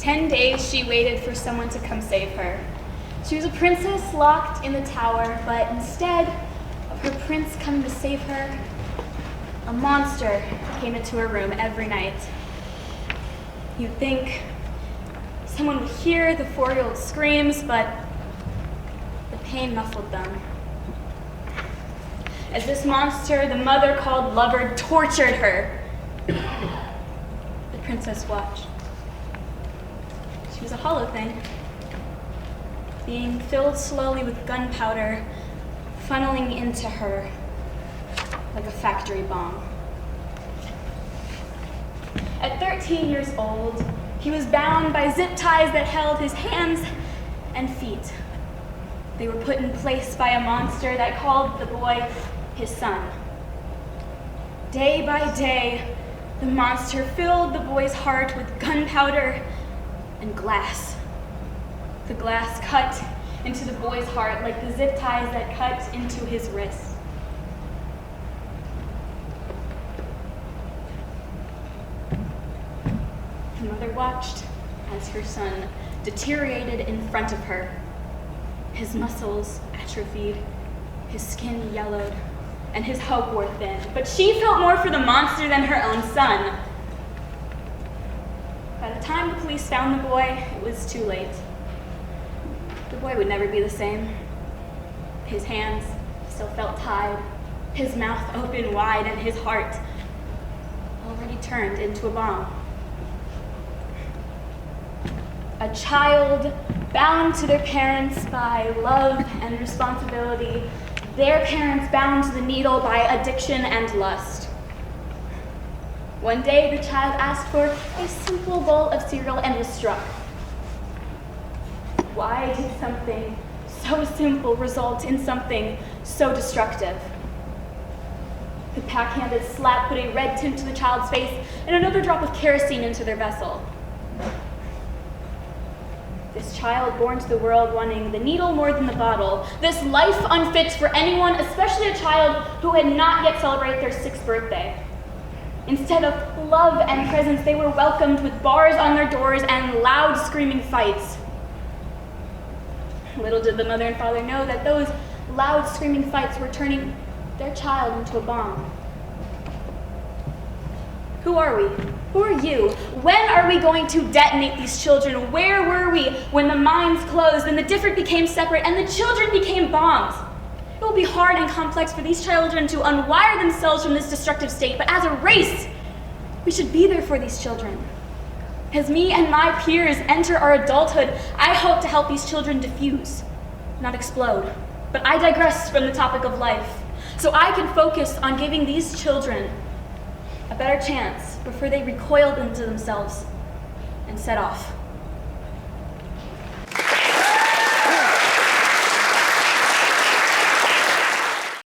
10 days she waited for someone to come save her. She was a princess locked in the tower, but instead of her prince coming to save her, a monster came into her room every night. You'd think someone would hear the 4-year-old screams, but the pain muffled them. As this monster, the mother called lover, tortured her, the princess watched. She was a hollow thing, being filled slowly with gunpowder, funneling into her like a factory bomb. At 13 years old, he was bound by zip ties that held his hands and feet. They were put in place by a monster that called the boy his son. Day by day, the monster filled the boy's heart with gunpowder and glass. The glass cut into the boy's heart like the zip ties that cut into his wrist. The mother watched as her son deteriorated in front of her. His muscles atrophied, his skin yellowed, and his hope wore thin. But she felt more for the monster than her own son. By the time the police found the boy, it was too late. The boy would never be the same. His hands still felt tied, his mouth open wide, and his heart already turned into a bomb. A child bound to their parents by love and responsibility, their parents bound to the needle by addiction and lust. One day, the child asked for a simple bowl of cereal and was struck. Why did something so simple result in something so destructive? The backhanded slap put a red tint to the child's face and another drop of kerosene into their vessel. This child born to the world wanting the needle more than the bottle, this life unfit for anyone, especially a child who had not yet celebrated their 6th birthday. Instead of love and presence, they were welcomed with bars on their doors and loud screaming fights. Little did the mother and father know that those loud screaming fights were turning their child into a bomb. Who are we? Who are you? When are we going to detonate these children? Where were we when the minds closed and the different became separate and the children became bombs? It will be hard and complex for these children to unwire themselves from this destructive state, but as a race, we should be there for these children. As me and my peers enter our adulthood, I hope to help these children diffuse, not explode. But I digress from the topic of life, so I can focus on giving these children a better chance before they recoiled into themselves and set off.